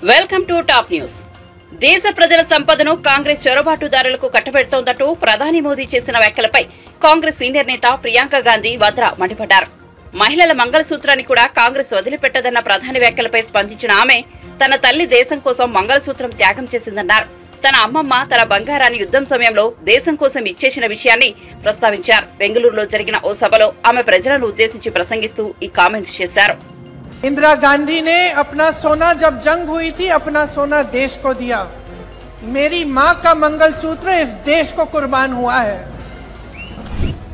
Welcome to top news. దేశ ప్రజల సంపదను కాంగ్రెస్ చొరబాటుదారులకు కట్టబెడుతోందంటూ ప్రధాని మోదీ చేసిన వ్యాఖ్యలపై కాంగ్రెస్ సీనియర్ నేత ప్రియాంక గాంధీ వద్రా మండిపడ్డారు. మహిళల మంగళసూత్రాన్ని కూడా కాంగ్రెస్ వదిలిపెట్టదన్న ప్రధాని వ్యాఖ్యలపై స్పందించిన ఆమె తన తల్లి దేశం కోసం మంగళసూత్రం త్యాగం చేసిందన్నారు. తన అమ్మమ్మ తన బంగారాన్ని యుద్ధం సమయంలో దేశం కోసం ఇచ్చేసిన విషయాన్ని ప్రస్తావించారు. బెంగళూరులో జరిగిన ఓ సభలో ఆమె ప్రజలను ఉద్దేశించి ప్రసంగిస్తూ ఈ కామెంట్స్ చేశారు. इंदिरा गांधी ने अपना सोना जब जंग हुई थी अपना सोना देश को दिया। मेरी मां का मंगलसूत्र इस देश को कुर्बान हुआ है।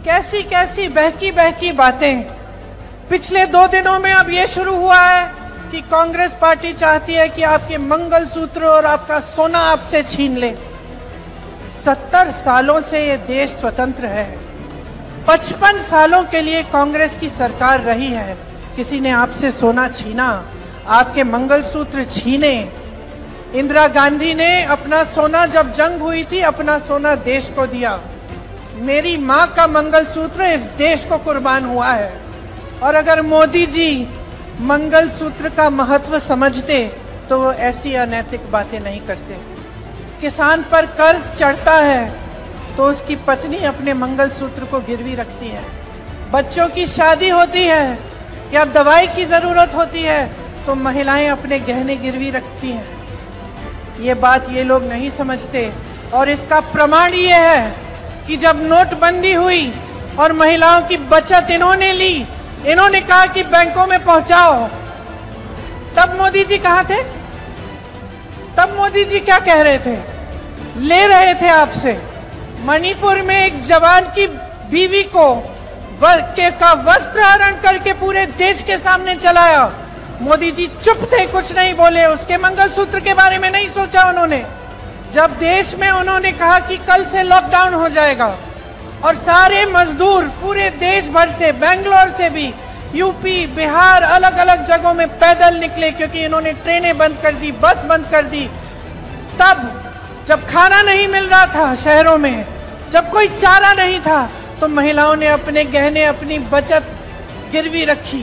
कैसी कैसी बहकी बहकी बातें पिछले 2 दिनों में अब ये शुरू हुआ है कि कांग्रेस पार्टी चाहती है कि आपके मंगलसूत्र और आपका सोना आपसे छीन ले। 70 सालों से ये देश स्वतंत्र है। 55 सालों के लिए कांग्रेस की सरकार रही है। किसी ने आपसे सोना छीना, आपके मंगलसूत्र छीने। इंदिरा गांधी ने अपना सोना जब जंग हुई थी अपना सोना देश को दिया। मेरी मां का मंगलसूत्र इस देश को कुर्बान हुआ है। और अगर मोदी जी मंगलसूत्र का महत्व समझते तो वो ऐसी अनैतिक बातें नहीं करते। किसान पर कर्ज चढ़ता है तो उसकी पत्नी अपने मंगलसूत्र को गिरवी रखती है। बच्चों की शादी होती है या दवाई की जरूरत होती है तो महिलाएं अपने गहने गिरवी रखती हैं। ये बात ये लोग नहीं समझते। और इसका प्रमाण ये है कि जब नोटबंदी हुई और महिलाओं की बचत इन्होंने ली, इन्होंने कहा कि बैंकों में पहुंचाओ, तब मोदी जी कहां थे? तब मोदी जी क्या कह रहे थे? ले रहे थे आपसे। मणिपुर में एक जवान की बीवी को का वस्त्र हरण करके पूरे देश के सामने चलाया। मोदी जी चुप थे, कुछ नहीं बोले। उसके मंगलसूत्र के बारे में नहीं सोचा उन्होंने। जब देश में उन्होंने कहा कि कल से लॉकडाउन हो जाएगा और सारे मजदूर पूरे देश भर से, बेंगलोर से भी, यूपी, बिहार, अलग अलग जगहों में पैदल निकले क्योंकि इन्होंने ट्रेनें बंद कर दी, बस बंद कर दी। तब जब खाना नहीं मिल रहा था शहरों में, जब कोई चारा नहीं था, तो महिलाओं ने अपने गहने, अपनी बचत गिरवी रखी।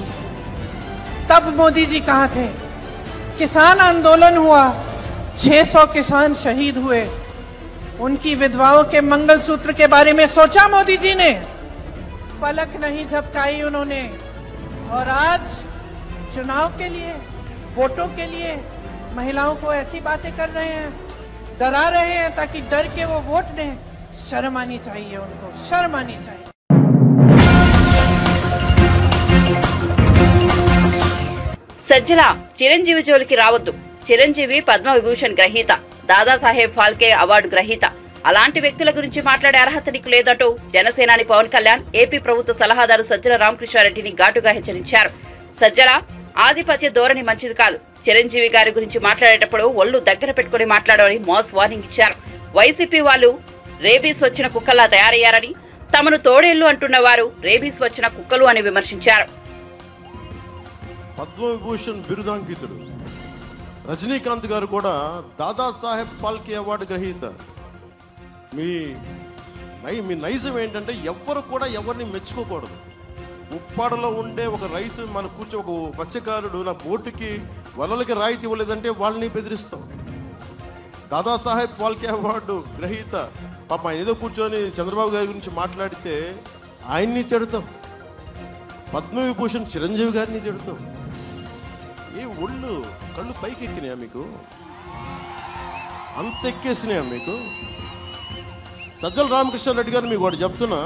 तब मोदी जी कहां थे? किसान आंदोलन हुआ, 600 किसान शहीद हुए। उनकी विधवाओं के मंगलसूत्र के बारे में सोचा मोदी जी ने? पलक नहीं झपकाई उन्होंने। और आज चुनाव के लिए, वोटों के लिए महिलाओं को ऐसी बातें कर रहे हैं, डरा रहे हैं ताकि डर के वो वोट दें। शर्म आनी चाहिए उनको, शर्म आनी चाहिए। సజ్జల చిరంజీవి జోలికి రావద్దు. చిరంజీవి పద్మ విభూషణ్ గ్రహీత, దాదాసాహెబ్ ఫాల్కే అవార్డు గ్రహీత. అలాంటి వ్యక్తుల గురించి మాట్లాడే అర్హత నీకు లేదంటూ జనసేనాని పవన్ కళ్యాణ్ ఏపీ ప్రభుత్వ సలహాదారు సజ్జల రామకృష్ణారెడ్డిని ఘాటుగా హెచ్చరించారు. సజ్జల ఆధిపత్య ధోరణి మంచిది కాదు. చిరంజీవి గారి గురించి మాట్లాడేటప్పుడు ఒళ్ళు దగ్గర పెట్టుకుని మాట్లాడమని మాస్ వార్నింగ్ ఇచ్చారు. వైసీపీ వాళ్ళు రేబీస్ వచ్చిన కుక్కల్లా తయారయ్యారని, తమను తోడేళ్లు అంటున్న వారు రేబీస్ వచ్చిన కుక్కలు అని విమర్శించారు. పద్మవిభూషణ్ బిరుదాంకితుడు రజనీకాంత్ గారు కూడా దాదాసాహెబ్ ఫాల్కే అవార్డు గ్రహీత. మీ నైజం ఏంటంటే ఎవ్వరు కూడా ఎవరిని మెచ్చుకోకూడదు. ఉప్పాడలో ఉండే ఒక రైతు మన ఒక మత్స్యకారుడు నా బోటుకి వలలకి రాయితీ ఇవ్వలేదంటే వాళ్ళని బెదిరిస్తాం. దాదాసాహెబ్ ఫాల్కే అవార్డు గ్రహీత పాప ఆయన ఏదో కూర్చొని చంద్రబాబు గారి గురించి మాట్లాడితే ఆయన్ని తిడతాం. పద్మవిభూషణ్ చిరంజీవి గారిని తిడతాం. ఏ ఒళ్ళు కళ్ళు పైకి ఎక్కినాయా మీకు? అంత ఎక్కేసినాయా మీకు? సజ్జల రామకృష్ణారెడ్డి గారు మీకు వాడు చెప్తున్నా,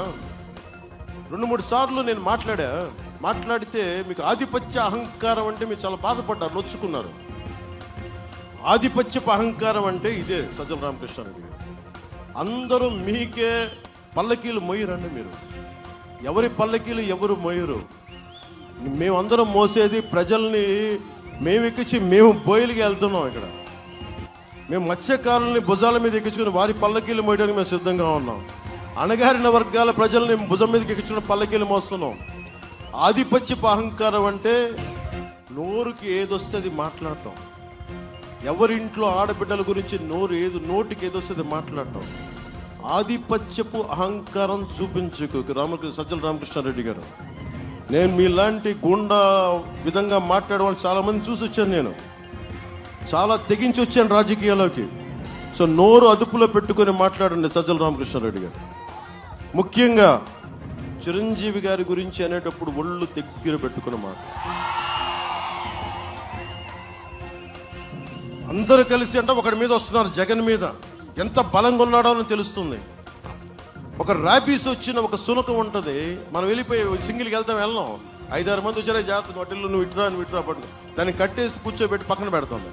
2-3 సార్లు నేను మాట్లాడితే మీకు ఆధిపత్య అహంకారం అంటే మీరు చాలా బాధపడ్డారు, నొచ్చుకున్నారు. ఆధిపత్యపు అహంకారం అంటే ఇదే సజ్జల రామకృష్ణారెడ్డి గారు. అందరూ మీకే పల్లకీలు మోయరండి. మీరు ఎవరి పల్లకీలు ఎవరు మోయరు. మేమందరం మోసేది ప్రజల్ని. మేము ఎక్కించి మేము బోయిలకి వెళ్తున్నాం. ఇక్కడ మేము మత్స్యకారుల్ని భుజాల మీద ఎక్కించుకుని వారి పల్లకీలు మోయడానికి మేము సిద్ధంగా ఉన్నాం. అణగారిన వర్గాల ప్రజల్ని భుజం మీదకి ఎక్కించుకుని పల్లకీలు మోస్తున్నాం. ఆధిపత్యపు అహంకారం అంటే నోరుకి ఏదొస్తుంది మాట్లాడటం. ఎవరింట్లో ఆడబిడ్డల గురించి నోటికి ఏదొస్తుంది మాట్లాడటం. ఆధిపత్యపు అహంకారం చూపించుకు సజ్జల రామకృష్ణారెడ్డి గారు. నేను మీలాంటి గుండా విధంగా మాట్లాడేవాళ్ళు చాలామంది చూసి వచ్చాను. నేను చాలా తెగించి వచ్చాను రాజకీయాల్లోకి. సో నోరు అదుపులో పెట్టుకొని మాట్లాడండి సజ్జల రామకృష్ణారెడ్డి గారు. ముఖ్యంగా చిరంజీవి గారి గురించి అనేటప్పుడు ఒళ్ళు దగ్గర పెట్టుకున్న మాట. అందరూ కలిసి అంటే ఒకటి మీద వస్తున్నారు, జగన్ మీద ఎంత బలంగా ఉన్నాడో అని తెలుస్తుంది. ఒక ర్యాబీస్ వచ్చిన ఒక సునకం ఉంటుంది, మనం వెళ్ళిపోయి సింగిల్కి వెళ్ళాం, 5-6 మంది వచ్చారే జాగ్రత్త వాటిల్లో నువ్వు ఇట్రా పట్టు దాన్ని కట్టేసి కూర్చోబెట్టి పక్కన పెడతాను.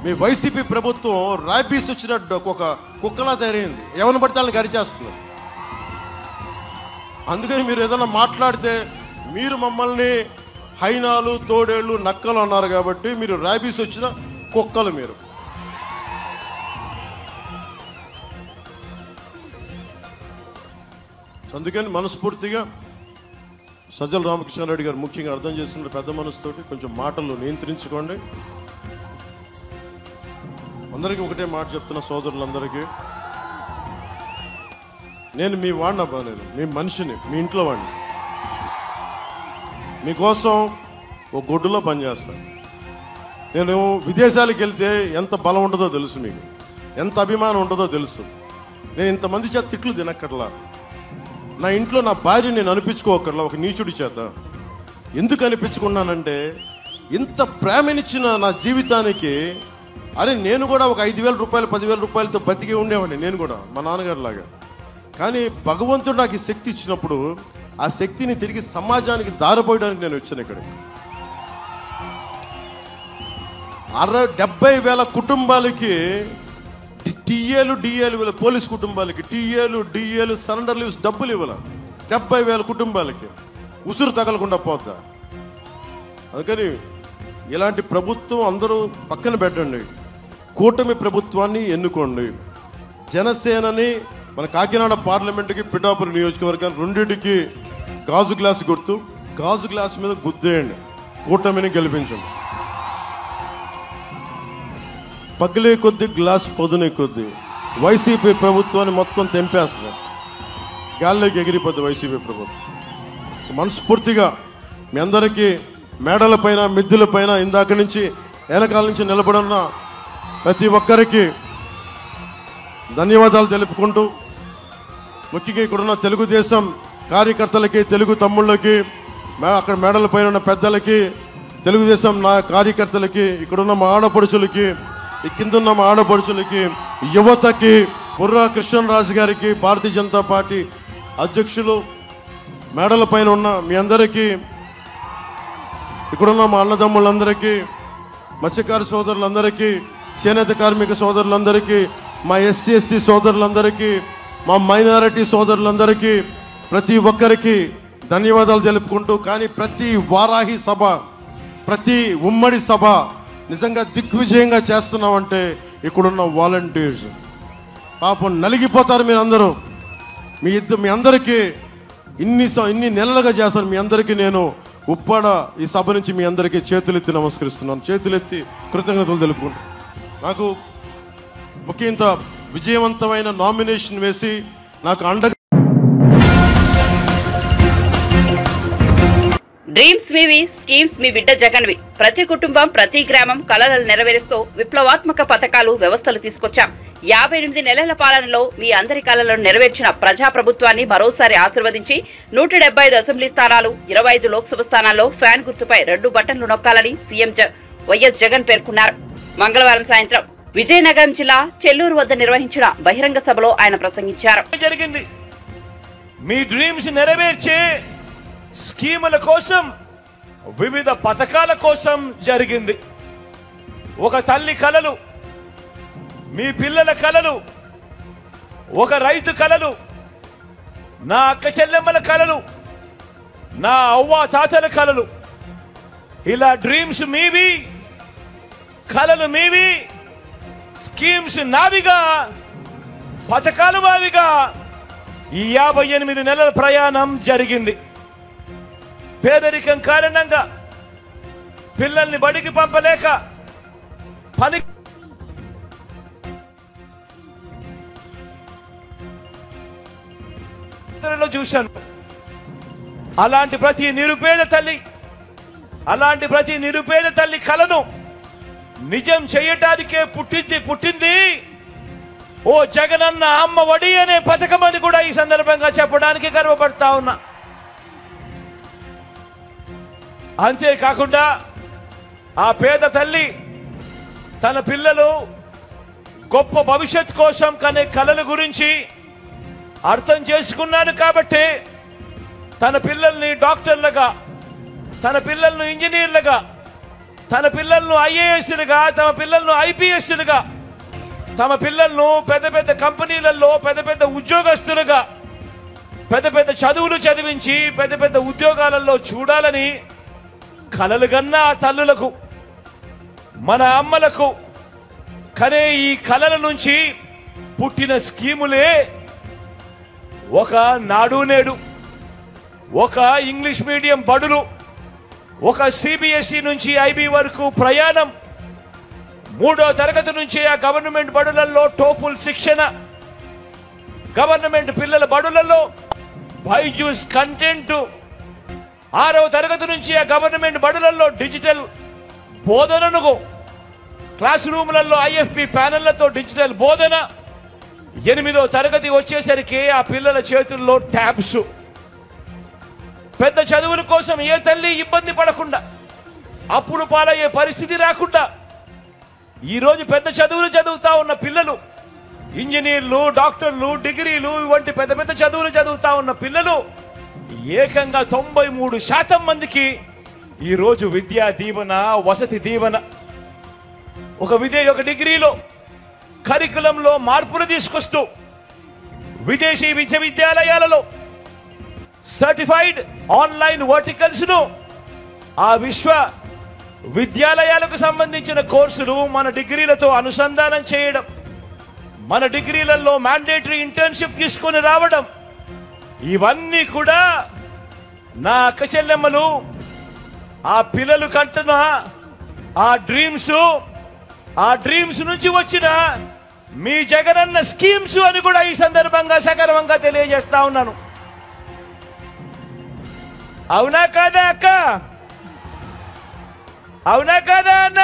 మీ వైసీపీ ప్రభుత్వం ర్యాబీస్ వచ్చిన ఒక కుక్కలా తయారైంది, ఎవరిని పడితే వాళ్ళని గరిచేస్తుంది. అందుకని మీరు ఏదైనా మాట్లాడితే మీరు మమ్మల్ని హైనాలు తోడేళ్ళు నక్కలు అన్నారు కాబట్టి మీరు ర్యాబీస్ వచ్చిన కుక్కలు మీరు. అందుకని మనస్ఫూర్తిగా సజ్జల రామకృష్ణారెడ్డి గారు ముఖ్యంగా అర్థం చేసుకున్న పెద్ద మనసుతోటి కొంచెం మాటలు నియంత్రించుకోండి. అందరికీ ఒకటే మాట చెప్తున్న సోదరులందరికీ, నేను మీ వాడినబ్బా, నేను మీ మనిషిని, మీ ఇంట్లో వాడిని. మీకోసం ఓ గొడ్డులో పనిచేస్తాను. నేను విదేశాలకు వెళ్తే ఎంత బలం ఉంటుందో తెలుసు, మీకు ఎంత అభిమానం ఉంటుందో తెలుసు. నేను ఇంతమంది చేత తిట్లు తినక్కర్లా, నా ఇంట్లో నా భార్య నేను అనిపించుకోకర్లా ఒక నీచుడి చేత. ఎందుకు అనిపించుకున్నానంటే ఇంత ప్రేమనిచ్చిన నా జీవితానికి, అరే నేను కూడా ఒక 5,000 రూపాయలు 10,000 రూపాయలతో బతికి ఉండేవాడిని నేను కూడా మా నాన్నగారు లాగా. కానీ భగవంతుడు నాకు ఈ శక్తి ఇచ్చినప్పుడు ఆ శక్తిని తిరిగి సమాజానికి దారిపోయడానికి నేను వచ్చాను ఇక్కడికి. 70,000 కుటుంబాలకి టీఏలు డిఏలు, పోలీస్ కుటుంబాలకి టీఏలు డిఏలు సరెండర్ లీవ్స్ డబ్బులు ఇవ్వాలి. 70,000 కుటుంబాలకి ఉసురు తగలకుండా పోద్దా? అందుకని ఇలాంటి ప్రభుత్వం అందరూ పక్కన పెట్టండి, కూటమి ప్రభుత్వాన్ని ఎన్నుకోండి. జనసేనని మన కాకినాడ పార్లమెంటుకి పిఠాపురం నియోజకవర్గాన్ని రెండింటికి గాజు గ్లాసు గుర్తు, గాజు గ్లాసు మీద గుద్దేయండి, కూటమిని గెలిపించండి. పగిలే కొద్దీ గ్లాస్ పొదునే కొద్దీ వైసీపీ ప్రభుత్వాన్ని మొత్తం తెంపేస్తుంది, గాల్లోకి ఎగిరిపోద్ది వైసీపీ ప్రభుత్వం. మనస్ఫూర్తిగా మీ అందరికీ మేడల పైన మిద్దెల పైన ఇందాక నుంచి వెనకాల నుంచి నిలబడున్న ప్రతి ఒక్కరికి ధన్యవాదాలు తెలుపుకుంటూ, ముఖ్యంగా ఇక్కడున్న తెలుగుదేశం కార్యకర్తలకి, తెలుగు తమ్ముళ్ళకి, అక్కడ మేడల పైన ఉన్న పెద్దలకి, తెలుగుదేశం నా కార్యకర్తలకి, ఇక్కడున్న మా ఆడపడుచులకి, ఈ కిందున్న మా ఆడపడుచులకి, యువతకి, బుర్రా కృష్ణరాజు గారికి, భారతీయ జనతా పార్టీ అధ్యక్షులు, మేడల పైన ఉన్న మీ అందరికీ, ఇక్కడున్న మా అన్నదమ్ములందరికీ, మత్స్యకార సోదరులందరికీ, చేనేత కార్మిక సోదరులందరికీ, మా ఎస్సీ ఎస్టీ సోదరులందరికీ, మా మైనారిటీ సోదరులందరికీ, ప్రతి ఒక్కరికి ధన్యవాదాలు తెలుపుకుంటూ, కానీ ప్రతి వారాహి సభ, ప్రతి ఉమ్మడి సభ నిజంగా దిగ్విజయంగా చేస్తున్నామంటే ఇక్కడున్న వాలంటీర్స్ పాపం నలిగిపోతారు. మీరు అందరూ మీ అందరికీ ఇన్ని నెలలుగా చేస్తాను. మీ అందరికీ నేను ఉప్పాడ ఈ సభ నుంచి మీ అందరికీ చేతులెత్తి నమస్కరిస్తున్నాను, చేతులెత్తి కృతజ్ఞతలు తెలుపుకుంటాను. నాకు ముఖ్యంగా విజయవంతమైన నామినేషన్ వేసి నాకు అండగా డ్రీమ్స్ మీవి, స్కీమ్స్ మీ బిడ్డ జగన్వి. ప్రతి కుటుంబం, ప్రతి గ్రామం కలలను నెరవేరుస్తూ విప్లవాత్మక పథకాలు, వ్యవస్థలు తీసుకొచ్చాం. 58 నెలల పాలనలో మీ అందరి కలలను నెరవేర్చిన ప్రజాప్రభుత్వాన్ని మరోసారి ఆశీర్వదించి 175 అసెంబ్లీ స్థానాలు, 25 లోక్సభ స్థానాల్లో ఫ్యాన్ గుర్తుపై 2 బటన్లు నొక్కాలని సీఎం వైఎస్ జగన్ పేర్కొన్నారు. మంగళవారం సాయంత్రం విజయనగరం జిల్లా చెల్లూరు వద్ద నిర్వహించిన బహిరంగ సభలో ఆయన ప్రసంగించారు. జరిగింది మీ డ్రీమ్స్ నెరవేర్చే స్కీముల కోసం, వివిధ పథకాల కోసం జరిగింది. ఒక తల్లి కలలు, మీ పిల్లల కలలు, ఒక రైతు కలలు, నా అక్క చెల్లెమ్మల కలలు, నా అవ్వ తాతల కలలు, ఇలా డ్రీమ్స్ మీవి, కలలు మీవి, స్కీమ్స్ నావిగా, పథకాలు మావిగా ఈ 58 నెలల ప్రయాణం జరిగింది. పేదరికం కారణంగా పిల్లల్ని బడికి పంపలేక పని చూశాను. అలాంటి ప్రతి నిరుపేద తల్లి కలను నిజం చేయటానికే పుట్టింది ఓ జగనన్న అమ్మ ఒడి అనే పథకం అని కూడా ఈ సందర్భంగా చెప్పడానికి గర్వపడతా ఉన్నా. అంతేకాకుండా ఆ పేద తల్లి తన పిల్లలు గొప్ప భవిష్యత్ కోసం కనే కలల గురించి అర్థం చేసుకున్నాను కాబట్టి తన పిల్లల్ని డాక్టర్లుగా, తన పిల్లలను ఇంజనీర్లుగా, తన పిల్లలను ఐఏఎస్లుగా, తమ పిల్లలను ఐపీఎస్లుగా, తమ పిల్లలను పెద్ద పెద్ద కంపెనీలలో పెద్ద పెద్ద ఉద్యోగస్తులుగా, పెద్ద పెద్ద చదువులు చదివించి పెద్ద పెద్ద ఉద్యోగాలలో చూడాలని కలలుగన్న ఆ తల్లులకు, మన అమ్మలకు కనే ఈ కలల నుంచి పుట్టిన స్కీములే ఒక నాడు నేడు, ఒక ఇంగ్లీష్ మీడియం బడులు, ఒక సిబిఎస్ఈ నుంచి ఐబీ వరకు ప్రయాణం, 3వ తరగతి నుంచి ఆ గవర్నమెంట్ బడులలో టోఫుల్ శిక్షణ, గవర్నమెంట్ పిల్లల బడులలో బైజూస్ కంటెంట్, 6వ తరగతి నుంచి ఆ గవర్నమెంట్ బడులలో డిజిటల్ బోధనను, క్లాస్ రూములలో ఐఎఫ్పి ప్యానెళ్లతో డిజిటల్ బోధన, 8వ తరగతి వచ్చేసరికి ఆ పిల్లల చేతుల్లో ట్యాబ్స్. పెద్ద చదువుల కోసం ఏ తల్లి ఇబ్బంది పడకుండా, అప్పుడు పాలయ్యే పరిస్థితి రాకుండా ఈరోజు పెద్ద చదువులు చదువుతా ఉన్న పిల్లలు, ఇంజనీర్లు, డాక్టర్లు, డిగ్రీలు వంటి పెద్ద పెద్ద చదువులు చదువుతా ఉన్న పిల్లలు ఏకంగా 93% మందికి ఈరోజు విద్యా దీవెన, వసతి దీవెన, ఒక డిగ్రీలో కరికులంలో మార్పులు తీసుకొస్తూ విదేశీ విశ్వవిద్యాలయాలలో సర్టిఫైడ్ ఆన్లైన్ వర్టికల్స్ ను ఆ విశ్వ విద్యాలయాలకు సంబంధించిన కోర్సులు మన డిగ్రీలతో అనుసంధానం చేయడం, మన డిగ్రీలలో మ్యాండేటరీ ఇంటర్న్షిప్ తీసుకొని రావడం, ఇవన్నీ కూడా నా అక్క చెల్లెమ్మలు ఆ పిల్లలు కంటున్న ఆ డ్రీమ్స్ నుంచి వచ్చిన మీ జగనన్న స్కీమ్స్ అని కూడా ఈ సందర్భంగా సగర్వంగా తెలియజేస్తా ఉన్నాను. అవునా కాదా అక్క? అవునా కాదా అన్న?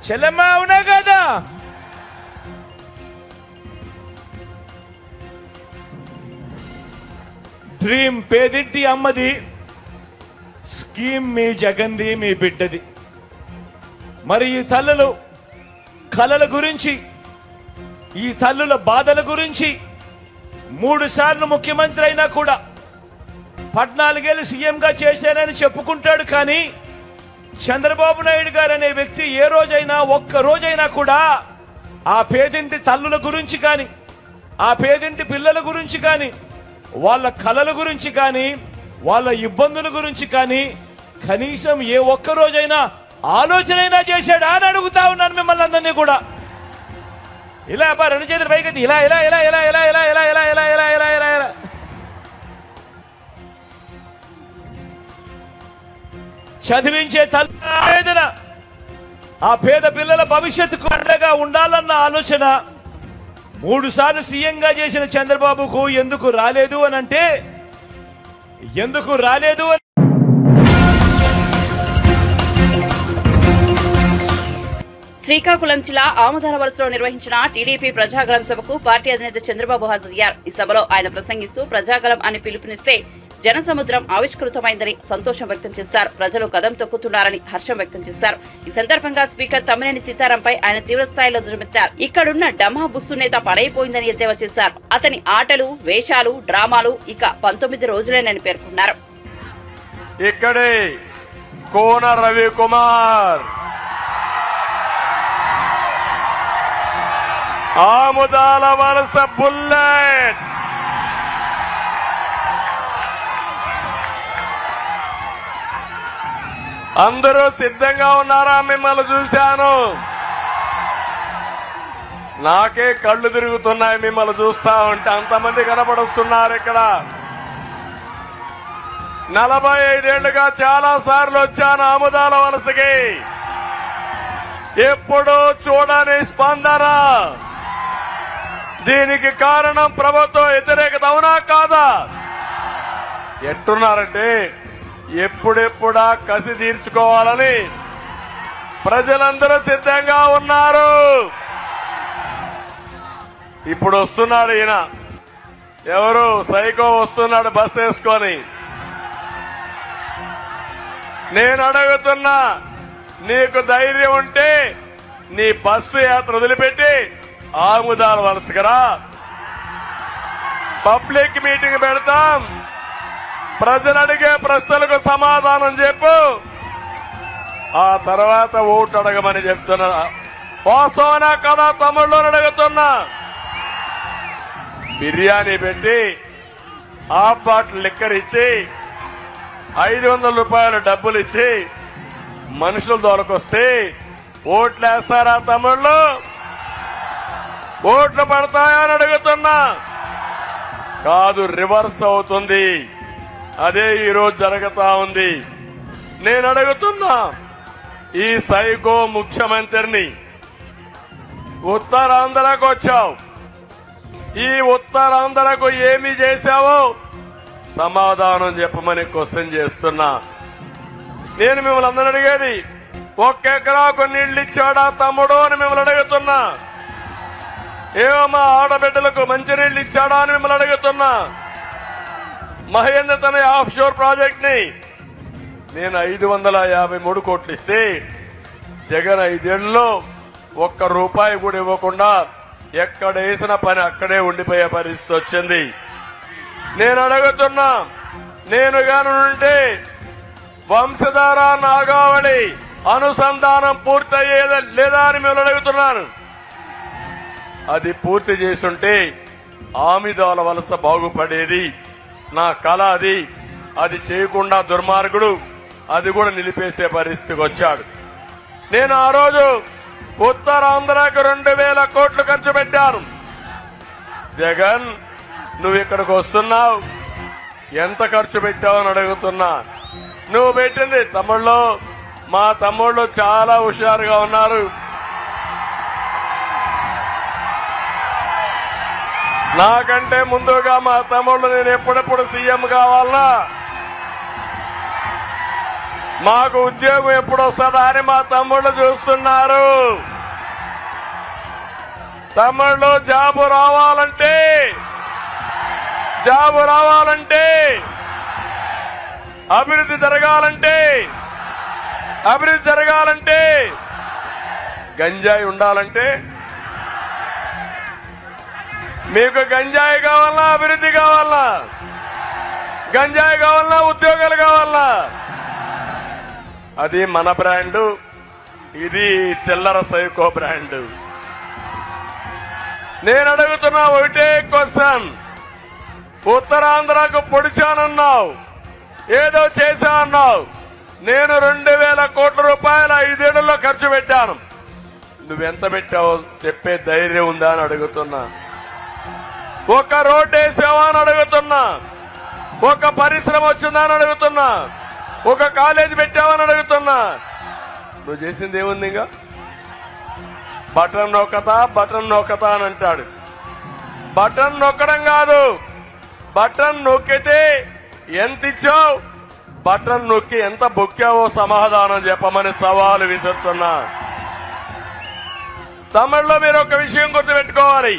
చెల్లెమ్మ అవునా కాదా? డ్రీమ్ పేదింటి అమ్మది, స్కీమ్ మీ జగన్ది, మీ బిడ్డది. మరి ఈ తల్లులు కలల గురించి, ఈ తల్లుల బాధల గురించి 3 సార్లు ముఖ్యమంత్రి అయినా కూడా 14 ఏళ్ళు సీఎంగా చేశానని చెప్పుకుంటాడు. కానీ చంద్రబాబు నాయుడు గారు అనే వ్యక్తి ఏ రోజైనా, ఒక్క రోజైనా కూడా ఆ పేదింటి తల్లుల గురించి కానీ, ఆ పేదింటి పిల్లల గురించి కానీ, వాళ్ళ కలల గురించి కానీ, వాళ్ళ ఇబ్బందుల గురించి కానీ కనీసం ఏ ఒక్క రోజైనా ఆలోచనైనా చేశాడా అని అడుగుతా ఉన్నాను మిమ్మల్ని అందరినీ కూడా. ఇలా 2 చేతులు పైకెత్తి ఇలా ఇలా ఇలా ఇలా ఇలా ఇలా ఇలా ఇలా ఇలా ఇలా ఇలా ఇలా ఇలా చదివించే తల్లి ఆవేదన, ఆ పేద పిల్లల భవిష్యత్తుకు అండగా ఉండాలన్న ఆలోచన 3 సార్లు సీఎంగా చేసిన చంద్రబాబుకు ఎందుకు రాలేదు అని అంటే, ఎందుకు రాలేదు అని శ్రీకాకుళం జిల్లా ఆముదాల వలసలో నిర్వహించిన టీడీపీ ప్రజాగళం సభకు పార్టీ అధినేత చంద్రబాబు హాజరయ్యారు. ఈ సభలో ఆయన ప్రసంగిస్తూ ప్రజాగళం అని పిలుపునిస్తే జనసముద్రం ఆవిష్కృతమైందని సంతోషం వ్యక్తం చేశారు. ప్రజలు కదం తొక్కుతున్నారని హర్షం వ్యక్తం చేశారు. ఈ సందర్భంగా స్పీకర్ తమ్మినేని సీతారాంపై ఆయన తీవ్రస్థాయిలో దుర్మెత్తారు. ఇక్కడున్న డమా బుస్సు నేత పడైపోయిందని ఎద్దేవా చేశారు. అతని ఆటలు, వేషాలు, డ్రామాలు ఇక 19 రోజులేనని పేర్కొన్నారు. ఇక్కడే కోన రవికుమార్, ఆముదాల వలస బుల్లెట్, అందరూ సిద్ధంగా ఉన్నారా? మిమ్మల్ని చూశాను, నాకే కళ్ళు తిరుగుతున్నాయి మిమ్మల్ని చూస్తా ఉంటే. అంతమంది కనబడుస్తున్నారు ఇక్కడ. 45 ఏళ్లుగా చాలా సార్లు వచ్చాను ఆముదాల వలసకి, ఎప్పుడూ చూడని స్పందన. దీనికి కారణం ప్రభుత్వ వ్యతిరేకత, అవునా కాదా? ఎట్టున్నారంటే ఎప్పుడెప్పుడా కసి తీర్చుకోవాలని ప్రజలందరూ సిద్ధంగా ఉన్నారు. ఇప్పుడు వస్తున్నాడు ఈయన, ఎవరు సైకో వస్తున్నాడు బస్ వేసుకొని. నేను అడుగుతున్నా, నీకు ధైర్యం ఉంటే నీ బస్సు యాత్ర వదిలిపెట్టి ఆముదాల వలసకరా. పబ్లిక్ మీటింగ్ పెడతాం, ప్రజలు అడిగే ప్రశ్నలకు సమాధానం చెప్పు, ఆ తర్వాత ఓటు అడగమని చెప్తున్నా. వాస్తవనా కదా తమ్ముళ్ళు అడుగుతున్నా. బిర్యానీ పెట్టి హాఫ్ బాటిల్ లిక్కర్ ఇచ్చి 500 రూపాయలు డబ్బులు ఇచ్చి మనుషుల దొరకొస్తే ఓట్లు వేస్తారా తమ్ముళ్ళు? ఓట్లు పడతాయా అని అడుగుతున్నా. కాదు, రివర్స్ అవుతుంది. అదే ఈరోజు జరుగుతా ఉంది. నేను అడుగుతున్నా, ఈ సైకో ముఖ్యమంత్రిని ఉత్తరాంధ్రకు వచ్చావు, ఈ ఉత్తరాంధ్రకు ఏమి చేశావో సమాధానం చెప్పమని క్వశ్చన్ చేస్తున్నా. నేను మిమ్మల్ని అందరూ అడిగేది, 1 ఎకరాకు నీళ్లు ఇచ్చాడా తమ్ముడు అని మిమ్మల్ని అడుగుతున్నా. ఏమో మా ఆడబిడ్డలకు మంచినీళ్లు ఇచ్చాడా అని మిమ్మల్ని అడుగుతున్నా. మహేంద్ర తన ఆఫ్ షోర్ ప్రాజెక్ట్ ని నేను 553 కోట్లు ఇస్తే జగన్ 5 ఏళ్లలో 1 రూపాయి కూడా ఇవ్వకుండా ఎక్కడ వేసిన పని అక్కడే ఉండిపోయే పరిస్థితి వచ్చింది. నేను అడుగుతున్నా, నేను గానుంటే వంశధార నాగావళి అనుసంధానం పూర్తయ్యేదా లేదా అని మేము అడుగుతున్నాను. అది పూర్తి చేసుంటే ఆమిదాల వలస బాగుపడేది. నా కళ అది. అది చేయకుండా దుర్మార్గుడు అది కూడా నిలిపేసే పరిస్థితికి వచ్చాడు. నేను ఆ రోజు ఉత్తరాంధ్రకు 2000 కోట్లు ఖర్చు పెట్టాను. జగన్, నువ్వు ఇక్కడికి వస్తున్నావు, ఎంత ఖర్చు పెట్టావని అడుగుతున్నా. నువ్వు పెట్టింది తమ్ముళ్ళు, మా తమ్ముళ్ళు చాలా హుషారుగా ఉన్నారు. నాకంటే ముందుగా మా తమ్ముళ్ళు నేను ఎప్పుడెప్పుడు సీఎం కావాలన్నా, మాకు ఉద్యోగం ఎప్పుడు వస్తుందా అని మా తమ్ముళ్ళు చూస్తున్నారు. తమ్ముళ్ళు, జాబు రావాలంటే అభివృద్ధి జరగాలంటే గంజాయి ఉండాలంటే, మీకు గంజాయి కావాలన్నా అభివృద్ధి కావాలన్నా? గంజాయి కావాలన్నా ఉద్యోగాలు కావాలన్నా? అది మన బ్రాండు, ఇది చిల్లర సైకో బ్రాండు. నేను అడుగుతున్నా ఒకటే క్వశ్చన్. ఉత్తరాంధ్రకు పొడిచానన్నావు, ఏదో చేశా అన్నావు. నేను 2000 కోట్ల రూపాయలు 5 ఏళ్లలో ఖర్చు పెట్టాను. నువ్వెంత పెట్టావో చెప్పే ధైర్యం ఉందా అని అడుగుతున్నా. ఒక రోడ్ వేసావా అని అడుగుతున్నా. ఒక పరిశ్రమ వచ్చిందా అని అడుగుతున్నా. ఒక కాలేజీ పెట్టావని అడుగుతున్నా. నువ్వు చేసింది ఏముంది? ఇంకా బటన్ నొక్కతా అని అంటాడు. బటన్ నొక్కడం కాదు, బటన్ నొక్కితే ఎంత ఇచ్చావు, బటన్ నొక్కి ఎంత బొక్కావో సమాధానం చెప్పమని సవాలు విసురుతున్నా. తమిళలో మీరు ఒక విషయం గుర్తుపెట్టుకోవాలి.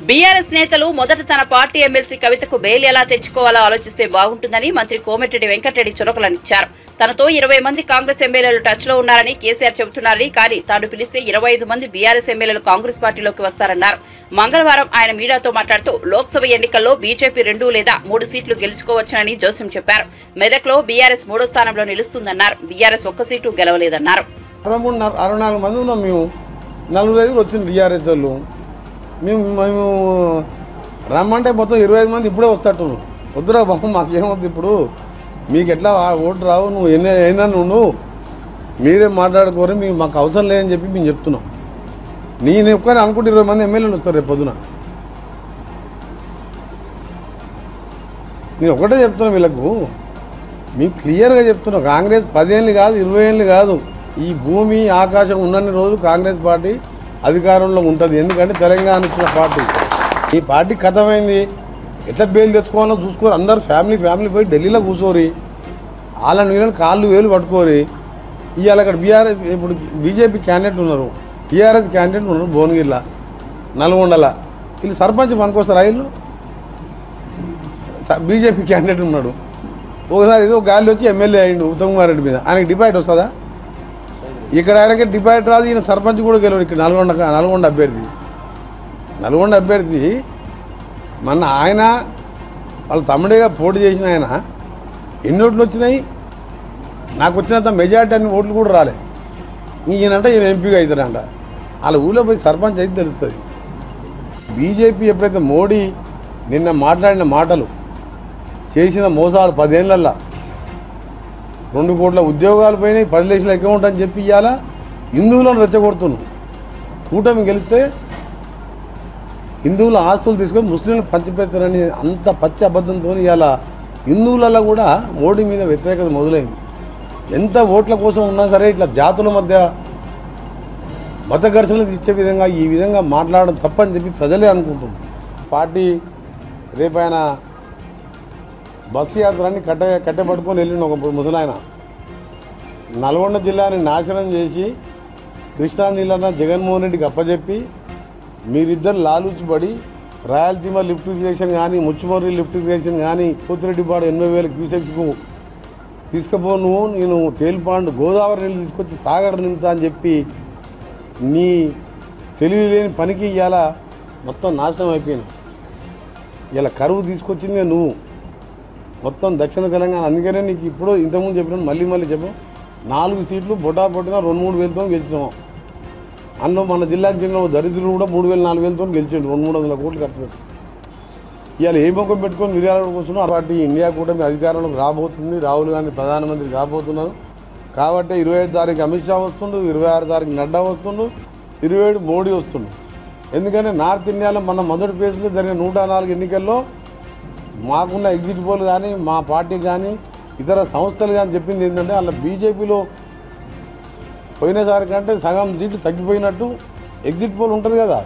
బీఆర్ఎస్ నేతలు మొదట తన పార్టీ ఎమ్మెల్సీ కవితకు బెయిల్ ఎలా తెచ్చుకోవాలో ఆలోచిస్తే బాగుంటుందని మంత్రి కోమటిరెడ్డి వెంకటరెడ్డి చురకలనిచ్చారు. తనతో 20 మంది కాంగ్రెస్ ఎమ్మెల్యేలు టచ్ లో ఉన్నారని కేసీఆర్ చెబుతున్నారని, కానీ తాను పిలిస్తే 25 మంది బీఆర్ఎస్ ఎమ్మెల్యేలు కాంగ్రెస్ పార్టీలోకి వస్తారన్నారు. మంగళవారం ఆయన మీడియాతో మాట్లాడుతూ లోక్సభ ఎన్నికల్లో బీజేపీ 2 లేదా 3 సీట్లు గెలుచుకోవచ్చునని జోస్యం చెప్పారు. మెదక్లో బీఆర్ఎస్ 3వ స్థానంలో నిలుస్తుందన్నారు. BRS 1 seat గెలవలేదన్నారు. 64 మంది ఉన్నాం మేము, 45 వచ్చింది బీఆర్ఎస్ వాళ్ళు. మేము రమ్మంటే మొత్తం 25 మంది ఇప్పుడే వస్తట్టు. వద్దురా బాబు, మాకేమవుతుంది ఇప్పుడు, మీకు ఎట్లా ఓటు రావు, నువ్వు అయినా నువ్వు మీరే మాట్లాడుకోరు, మీకు మాకు అవసరం లేదని చెప్పి మేము చెప్తున్నాం. నేను ఒక్కనే అనుకుంటే 20 మంది ఎమ్మెల్యేలు వస్తారు రేపు పొద్దున. నేను ఒకటే చెప్తున్నా వీళ్ళకు, మీకు క్లియర్గా చెప్తున్నా, కాంగ్రెస్ 10 ఏళ్ళు కాదు 20 ఏళ్ళు కాదు, ఈ భూమి ఆకాశం ఉన్నన్ని రోజులు కాంగ్రెస్ పార్టీ అధికారంలో ఉంటుంది. ఎందుకంటే తెలంగాణ ఇచ్చిన పార్టీ, ఈ పార్టీ కథమైంది. ఎట్లా బెయిల్ తెచ్చుకోవాలో చూసుకోరు. అందరు ఫ్యామిలీ పోయి ఢిల్లీలో కూర్చోరి, వాళ్ళని వీళ్ళని కాళ్ళు వేలు పట్టుకోరి. ఇవాళ అక్కడ బీఆర్ఎస్ ఇప్పుడు బీజేపీ క్యాండిడేట్ ఉన్నారు, టీఆర్ఎస్ క్యాండిడేట్ ఉన్నారు భువనగిరిలో, నల్గొండల. వీళ్ళు సర్పంచ్ పనికొస్తారు. వీళ్ళు బీజేపీ క్యాండిడేట్ ఉన్నాడు, ఒకసారి ఏదో గాలి వచ్చి ఎమ్మెల్యే అయ్యిండు ఉత్తమ్ కుమార్ రెడ్డి మీద. ఆయనకి డిపాజిట్ వస్తుందా? ఇక్కడ ఆయనకి డిపాజిట్ రాదు. ఈయన సర్పంచ్ కూడా గెలవడు. ఇక్కడ నల్గొండ అభ్యర్థి మన ఆయన వాళ్ళ తమ్ముడిగా పోటీ చేసిన ఆయన ఎన్ని ఓట్లు వచ్చినాయి? నాకు వచ్చినంత మెజార్టీ అన్ని ఓట్లు కూడా రాలే. ఈయనంటే ఈయన ఎంపీగా అవుతారంట. వాళ్ళ ఊళ్ళో పోయి సర్పంచ్ అయితే తెలుస్తుంది. బీజేపీ ఎప్పుడైతే మోడీ నిన్న మాట్లాడిన మాటలు, చేసిన మోసాలు 10 ఏళ్ళల్లో 2 కోట్ల ఉద్యోగాలు పోయినాయి, 10 లక్షల అకౌంట్ అని చెప్పి ఇవాళ హిందువులను రెచ్చగొడుతున్నాం. కూటమి గెలిస్తే హిందువుల ఆస్తులు తీసుకొని ముస్లింలు పంచిపెడతారని అంత పచ్చి అబద్ధంతో ఇవాళ హిందువులలో కూడా మోడీ మీద వ్యతిరేకత మొదలైంది. ఎంత ఓట్ల కోసం ఉన్నా సరే ఇట్లా జాతుల మధ్య మత ఘర్షణలు ఇచ్చే విధంగా ఈ విధంగా మాట్లాడడం తప్పని చెప్పి ప్రజలే అనుకుంటున్నారు. పార్టీ రేపు ఆయన బస్సు యాత్రని కట్టబట్టుకొని వెళ్ళిన ఒక ముసలాయన నల్గొండ జిల్లాని నాశనం చేసి కృష్ణా నీళ్ళన్న జగన్మోహన్ రెడ్డికి అప్పచెప్పి మీరిద్దరు లాలూచిపడి రాయలసీమ లిఫ్ట్ ఇరిగేషన్ కానీ, ముచ్చుమర్రి లిఫ్ట్ ఇరిగేషన్ కానీ, పోతిరెడ్డిపాడు 80,000 క్యూసెక్స్కు తీసుకుపో, నేను తేలిపాండు గోదావరి నీళ్ళు తీసుకొచ్చి సాగర్ నింపుతా అని చెప్పి నీ తెలివి లేని పనికి ఇవాళ మొత్తం నాశనం అయిపోయింది. ఇలా కరువు తీసుకొచ్చిందే నువ్వు మొత్తం దక్షిణ తెలంగాణ. అందుకనే నీకు ఇప్పుడు ఇంతకుముందు చెప్పినాను, మళ్ళీ చెప్పాం. 4 సీట్లు బొట్టిన 2-3 వేలతో గెలిచినాము. అందులో మన జిల్లాకు చెందిన దరిద్రులు కూడా 3,000-4 వేలతో గెలిచాడు. 200-300 కోట్లు ఖర్చు పెట్టి ఇవాళ ఏ ముఖం పెట్టుకొని మిర్యాలగూడకు వస్తున్నాం. పార్టీ ఇండియా కూటమి అధికారంలోకి రాబోతుంది. రాహుల్ గాంధీ ప్రధానమంత్రి కాబోతున్నారు. కాబట్టి 25 తారీఖు అమిత్ షా వస్తుండు, 26 తారీఖు నడ్డా వస్తుండు, 27 మోడీ వస్తుండు. ఎందుకంటే నార్త్ ఇండియాలో మన మొదటి ఫేజ్లో జరిగిన 104 ఎన్నికల్లో మాకున్న ఎగ్జిట్ పోల్ కానీ, మా పార్టీ కానీ, ఇతర సంస్థలు కానీ చెప్పింది ఏంటంటే వాళ్ళ బీజేపీలో పోయినసారి కంటే సగం సీట్లు తగ్గిపోయినట్టు ఎగ్జిట్ పోల్ ఉంటుంది కదా.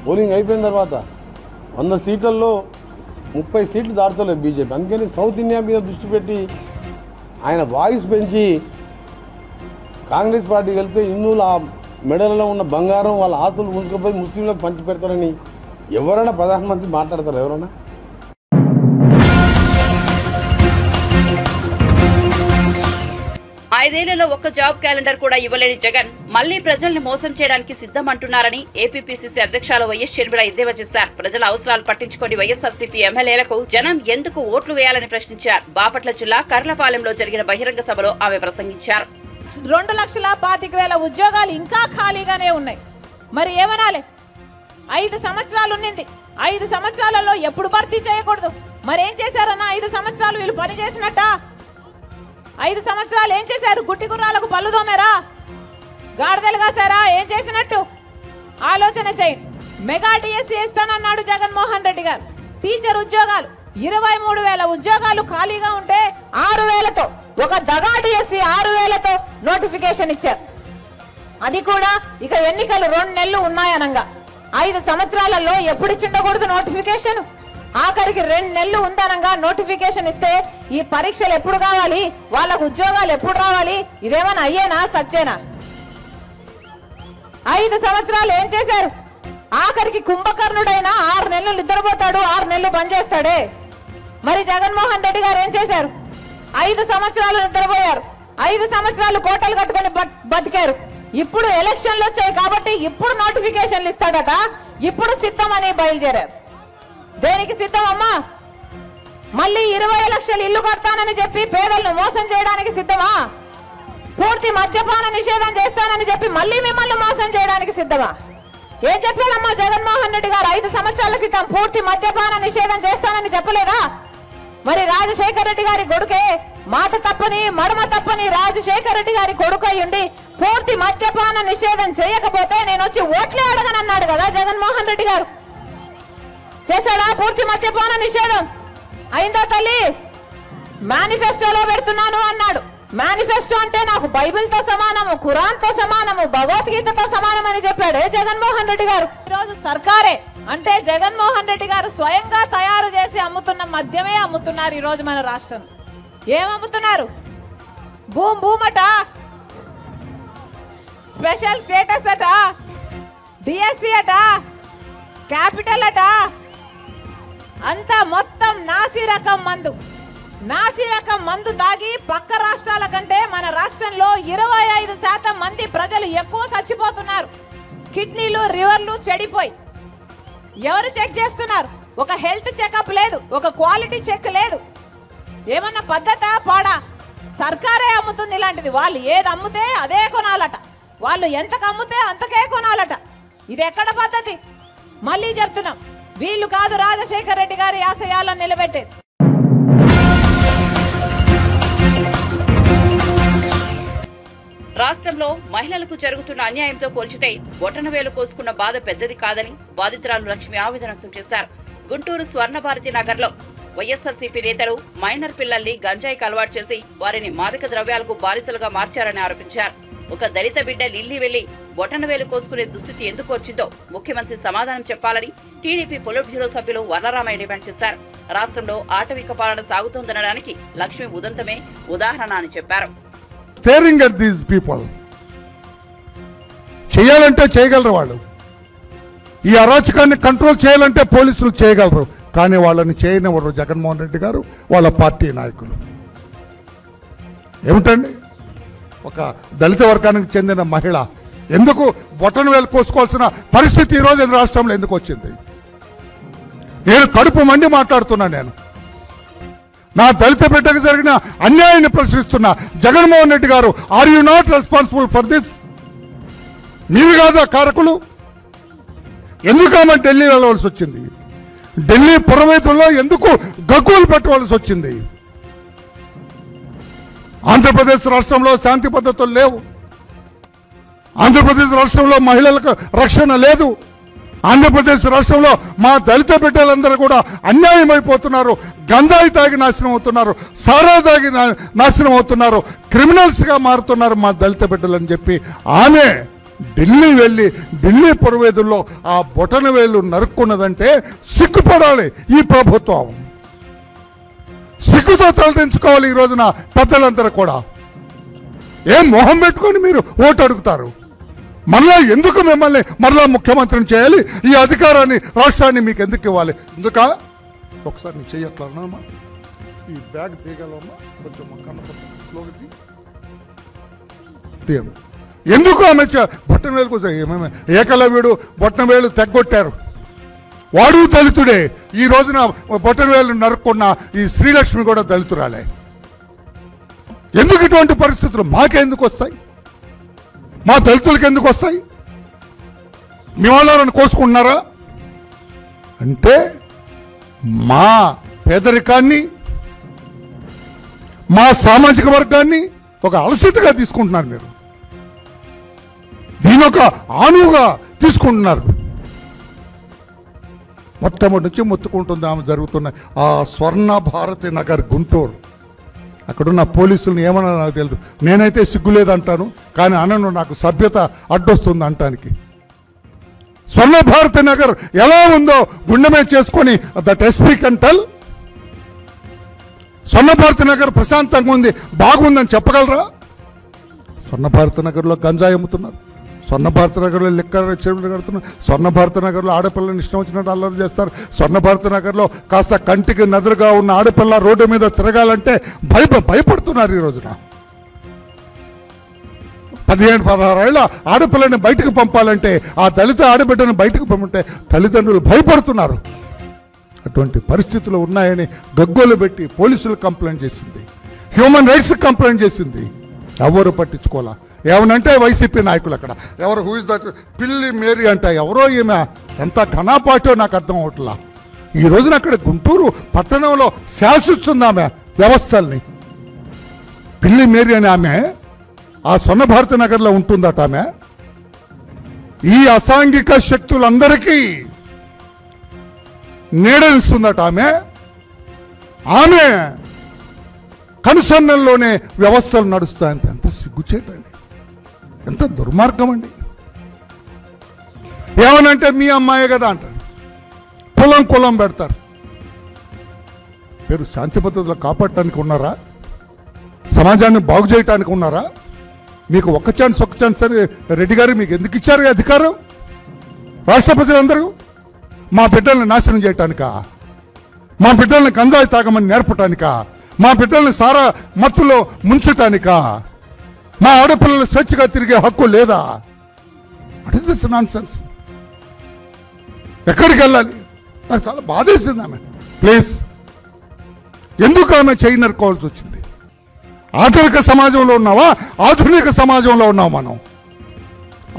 పోలింగ్ అయిపోయిన తర్వాత 100 సీట్లలో 30 సీట్లు దాటుతలేదు బీజేపీ. అందుకని సౌత్ ఇండియా మీద దృష్టి పెట్టి ఆయన వాయిస్ పెంచి కాంగ్రెస్ పార్టీకి వెళ్తే హిందువుల మెడలలో ఉన్న బంగారం వాళ్ళ ఆస్తులు ముందుకుపోయి ముస్లింలకు పంచి పెడతారని ఎవరైనా ప్రధానమంత్రి మాట్లాడతారు? ఎవరైనా? ఐదేళ్లలో ఒక్క జాబ్ క్యాలెండర్ కూడా ఇవ్వలేని జగన్ మళ్లీ ప్రజల్ని మోసం చేయడానికి సిద్ధమంటున్నారని ఏపీపీసీసీ అధ్యక్షులు వైఎస్ షర్మిల ఎద్దేవా చేశారు. ప్రజల అవసరాలు పట్టించుకొని వైఎస్ఆర్సీపీ ఎమ్మెల్యేలకు జనం ఎందుకు ఓట్లు వేయాలని ప్రశ్నించారు. బాపట్ల జిల్లా కర్లపాలెంలో జరిగిన బహిరంగ సభలో ఆమె ప్రసంగించారు. 2,25,000 ఉద్యోగాలు ఇంకా ఖాళీగానే ఉన్నాయి. మరి ఏమనాలి? 5 సంవత్సరాలు ఉన్నింది. 5 సంవత్సరాలలో ఎప్పుడు భర్తీ చేయకూడదు? మరేం చేశారన్నా? 5 సంవత్సరాలు వీళ్ళు పని చేసినట్ట? 5 సంవత్సరాలు ఏం చేశారు? గుడ్డి గుర్రాలకు పళ్ళు దోమారా? గాడిదలు కాసారా? ఏం చేసినట్టు ఆలోచన చేయండి. మెగా డిఎస్సీ ఇస్తానన్నాడు జగన్మోహన్ రెడ్డి గారు. టీచర్ ఉద్యోగాలు 23,000 ఉద్యోగాలు ఖాళీగా ఉంటే 6,000తో ఒక దగా డిఎస్సీ 6,000తో నోటిఫికేషన్ ఇచ్చారు. అది కూడా ఇక ఎన్నికలు 2 నెలలు ఉన్నాయనంగా 5 సంవత్సరాలలో ఎప్పుడు ఇచ్చిండకూడదు నోటిఫికేషన్? ఆఖరికి 2 నెలలు ఉందనంగా నోటిఫికేషన్ ఇస్తే ఈ పరీక్షలు ఎప్పుడు కావాలి? వాళ్ళకు ఉద్యోగాలు ఎప్పుడు రావాలి? ఇదేమన్నా అయ్యేనా సచ్చేనా? 5 సంవత్సరాలు ఏం చేశారు? ఆఖరికి కుంభకర్ణుడైనా 6 నెలలు నిద్రపోతాడు, 6 నెలలు బంద్ చేస్తాడే. మరి జగన్మోహన్ రెడ్డి గారు ఏం చేశారు? 5 సంవత్సరాలు నిద్రపోయారు, 5 సంవత్సరాలు కోటలు కట్టుకుని బతికారు. ఇప్పుడు ఎలక్షన్లు వచ్చాయి కాబట్టి ఇప్పుడు నోటిఫికేషన్లు ఇస్తాడట. ఇప్పుడు సిద్ధమని బయలుదేరారు. దేనికి సిద్ధం అమ్మా? మళ్ళీ 20 లక్షలు ఇల్లు కడతానని చెప్పి పేదలను మోసం చేయడానికి సిద్ధమా? పూర్తి మద్యపాన నిషేధం చేస్తానని చెప్పి మళ్ళీ మిమ్మల్ని మోసం చేయడానికి సిద్ధమా? ఏం చెప్పారమ్మా జగన్మోహన్ రెడ్డి గారు? 5 సంవత్సరాల క్రితం పూర్తి మద్యపాన నిషేధం చేస్తానని చెప్పలేదా? మరి రాజశేఖర రెడ్డి గారి కొడుకే మాట తప్పని మడమ తప్పని రాజశేఖర రెడ్డి గారి కొడుకు అయ్యుండి పూర్తి మద్యపాన నిషేధం చేయకపోతే నేను వచ్చి ఓట్లే అడగనన్నాడు కదా జగన్మోహన్ రెడ్డి గారు. చేశాడా పూర్తి మద్యపాన నిషేధం? అయిందా తల్లి? మేనిఫెస్టోలో పెడుతున్నాను అన్నాడు. మేనిఫెస్టో అంటే నాకు బైబిల్తో సమానము, ఖురాన్తో సమానము, భగవద్గీతతో సమానం అని చెప్పాడే జగన్మోహన్ రెడ్డి గారు. ఈరోజు సర్కారే అంటే జగన్మోహన్ రెడ్డి గారు స్వయంగా తయారు చేసి చేసి అమ్ముతున్న మద్యమే అమ్ముతున్నారు ఈరోజు మన రాష్ట్రం. ఏమమ్ముతున్నారు? భూమట, స్పెషల్ స్టేటస్ అట, డిఎస్సి అట, క్యాపిటల్ అట, అంతా మొత్తం నాసి రకం మందు తాగి పక్క రాష్ట్రాల కంటే మన రాష్ట్రంలో 25% మంది ప్రజలు ఎక్కువ చచ్చిపోతున్నారు. కిడ్నీలు, లివర్లు చెడిపోయి. ఎవరు చెక్ చేస్తున్నారు? ఒక హెల్త్ చెకప్ లేదు, ఒక క్వాలిటీ చెక్ లేదు. ఏమన్నా పద్ధతా పాడా? సర్కారే అమ్ముతుంది ఇలాంటిది. వాళ్ళు ఏది అమ్ముతే అదే కొనాలట, వాళ్ళు ఎంతకు అమ్ముతే అంతకే కొనాలట. ఇది ఎక్కడ పద్ధతి? మళ్ళీ చెప్తున్నాం, వీళ్ళు కాదు రాజశేఖర రెడ్డి గారి ఆశయాలను నిలబెట్టేది. రాష్ట్రంలో మహిళలకు జరుగుతున్న అన్యాయంతో పోల్చితే బొటనవేలు కోసుకున్న బాధ పెద్దది కాదని బాధితురాలు లక్ష్మి ఆవేదన వ్యక్తం చేశారు. గుంటూరు స్వర్ణభారతి నగర్లో వైఎస్ఆర్సీపీ నేతలు మైనర్ పిల్లల్ని గంజాయికి అలవాటు చేసి వారిని మాదక ద్రవ్యాలకు బానిసలుగా మార్చారని ఆరోపించారు. ఒక దళిత బిడ్డ లిల్లీ వెళ్లి బొటనవేలు కోసుకునే దుస్థితి ఎందుకు వచ్చిందో ముఖ్యమంత్రి సమాధానం చెప్పాలని టీడీపీ పొలిట్ బ్యూరో సభ్యులు వర్లరామయ్య డిమాండ్ చేశారు. రాష్ట్రంలో ఆటవిక పాలన సాగుతోందనడానికి లక్ష్మి ఉదంతమే ఉదాహరణ అని చెప్పారు. స్టేరింగ్ అట్ దీస్ పీపుల్ చేయాలంటే చేయగలరు. వాళ్ళు ఈ అరాచకాన్ని కంట్రోల్ చేయాలంటే పోలీసులు చేయగలరు, కానీ వాళ్ళని చేయనివ్వరు జగన్మోహన్ రెడ్డి గారు, వాళ్ళ పార్టీ నాయకులు. ఏమిటండి, ఒక దళిత వర్గానికి చెందిన మహిళ ఎందుకు బొటనవేలు కోసుకోవాల్సిన పరిస్థితి ఈరోజు రాష్ట్రంలో ఎందుకు వచ్చింది? నేను కడుపు మండి మాట్లాడుతున్నాను. నేను నా దళిత బిడ్డకు జరిగిన అన్యాయాన్ని ప్రశ్నిస్తున్నా. జగన్మోహన్ రెడ్డి గారు, are you not responsible for this? మీరు కాదా కారకులు? ఎందుకు ఆమె ఢిల్లీ వెళ్ళవలసి వచ్చింది? ఢిల్లీ పురవేతుల్లో ఎందుకు గగ్గోలు పెట్టవలసి వచ్చింది? ఆంధ్రప్రదేశ్ రాష్ట్రంలో శాంతి పద్ధతులు లేవు. ఆంధ్రప్రదేశ్ రాష్ట్రంలో మహిళలకు రక్షణ లేదు. ఆంధ్రప్రదేశ్ రాష్ట్రంలో మా దళిత బిడ్డలందరూ కూడా అన్యాయం అయిపోతున్నారు. గంజాయి తాగి నాశనం అవుతున్నారు, సారా తాగి నాశనం అవుతున్నారు, క్రిమినల్స్గా మారుతున్నారు మా దళిత బిడ్డలని చెప్పి ఆమె ఢిల్లీ వెళ్ళి ఢిల్లీ పురవేదుల్లో ఆ బొటనవేలు నరుక్కున్నదంటే సిగ్గుపడాలి ఈ ప్రభుత్వం. సిగ్గుతో తలదించుకోవాలి ఈ రోజున పెద్దలందరూ కూడా. ఏం మొహం పెట్టుకొని మీరు ఓటు అడుగుతారు? మరలా ఎందుకు మిమ్మల్ని మరలా ముఖ్యమంత్రిని చేయాలి? ఈ అధికారాన్ని రాష్ట్రాన్ని మీకు ఎందుకు ఇవ్వాలి? ఎందుకా? ఒకసారి నేను చెయ్యట్లమ్మా, ఈ బ్యాగ్ తీయగలమ్మా, కొంచెం కన్నపడి తీయను. ఎందుకు ఆమె బొట్టనవేలు కోసం ఏమేమి ఏకలవ్యుడు బొట్టనవేలు తెగ్గొట్టారు, వాడు దళితుడే. ఈ రోజున బొట్టనవేలు నరుక్కున్న ఈ శ్రీలక్ష్మి కూడా దళితురాలే. ఎందుకు ఇటువంటి పరిస్థితులు మాకెందుకు వస్తాయి? మా దళితులకి ఎందుకు వస్తాయి? మీ వాళ్ళని కోసుకుంటున్నారా అంటే మా పేదరికాన్ని, మా సామాజిక వర్గాన్ని ఒక అలసటగా తీసుకుంటున్నారు మీరు. దీని ఒక ఆనువుగా తీసుకుంటున్నారు. మొట్టమొదటి నుంచి మొత్తుకుంటుంది ఆమె జరుగుతున్న ఆ స్వర్ణ భారతి నగర్ గుంటూరు. అక్కడున్న పోలీసులను ఏమన్నా నాకు తెలియదు. నేనైతే సిగ్గులేదంటాను, కానీ అనను, నాకు సభ్యత అడ్డొస్తుంది అంటానికి. స్వర్ణ భారతి నగర్ ఎలా ఉందో గుండెమే చేసుకొని that SP can tell. Swarna Bharati Nagar ప్రశాంతంగా ఉంది, బాగుందని చెప్పగలరా? స్వర్ణ భారతి నగర్లో గంజాయి అమ్ముతున్నారు, స్వర్ణ భారత నగర్లో లిక్కర్ చెరువులు కడుతున్నారు, స్వర్ణ భారత నగర్లో ఆడపిల్లని ఇష్టం వచ్చినట్టు అల్లరి చేస్తారు, స్వర్ణ భారత నగర్లో కాస్త కంటికి నదురుగా ఉన్న ఆడపిల్ల రోడ్డు మీద తిరగాలంటే భయపడుతున్నారు. ఈ రోజున 15-16 ఏళ్ళ ఆడపిల్లని బయటకు పంపాలంటే, ఆ దళిత ఆడబిడ్డను బయటకు పంపంటే తల్లిదండ్రులు భయపడుతున్నారు. అటువంటి పరిస్థితులు ఉన్నాయని గగ్గోలు పెట్టి పోలీసులు కంప్లైంట్ చేసింది, హ్యూమన్ రైట్స్ కంప్లైంట్ చేసింది. ఎవరు పట్టించుకోవాలా? ఏమనంటే వైసీపీ నాయకులు అక్కడ ఎవరు, హూ ఇస్ దట్ పిల్లి మేరీ అంట, ఎవరో ఈమె ఎంత ఘనాపాటో నాకు అర్థం అవట్లా. ఈ రోజున అక్కడ గుంటూరు పట్టణంలో శాసిస్తుంది ఆమె వ్యవస్థల్ని. పిల్లి మేరీ అని ఆమె ఆ స్వర్ణ భారతి నగర్లో ఉంటుందట. ఆమె ఈ అసాంఘిక శక్తులందరికీ నీడనిస్తుందట. ఆమె కనుసన్నల్లోనే వ్యవస్థలు నడుస్తాయంటే ఎంత సిగ్గుచేటండి, ఎంత దుర్మార్గం అండి. ఏమనంటే మీ అమ్మాయే కదా అంటారు, కులం పెడతారు. పేరు శాంతి భద్రతలు కాపాడటానికి ఉన్నారా? సమాజాన్ని బాగు చేయటానికి ఉన్నారా? మీకు ఒక్క ఛాన్స్ అని రెడ్డి గారు మీకు ఎందుకు ఇచ్చారు ఈ అధికారం? రాష్ట్ర ప్రజలందరూ మా బిడ్డల్ని నాశనం చేయటానికా? మా బిడ్డల్ని గంజాయి తాగమని నేర్పటానికా? మా బిడ్డల్ని సారా మత్తులో ముంచటానికా? మా ఆడపిల్లలు స్వేచ్ఛగా తిరిగే హక్కు లేదా? What is this nonsense? ఎక్కడికి వెళ్ళాలి? నాకు చాలా బాధేసింది ఆమె. ప్లీజ్, ఎందుకు ఆమె చేయి నరుకోవాల్సి వచ్చింది? ఆటవిక సమాజంలో ఉన్నావా, ఆధునిక సమాజంలో ఉన్నావు? మనం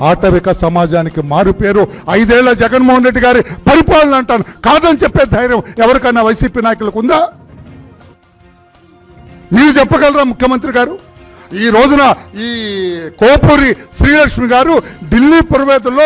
ఆటవిక సమాజానికి మారు పేరు 5 ఏళ్ల జగన్మోహన్ రెడ్డి గారి పరిపాలన అంటాను. కాదని చెప్పే ధైర్యం ఎవరికైనా వైసీపీ నాయకులకు ఉందా? మీరు చెప్పగలరా ముఖ్యమంత్రి గారు? ఈ రోజున ఈ కోపూరి శ్రీలక్ష్మి గారు ఢిల్లీ పురవేతల్లో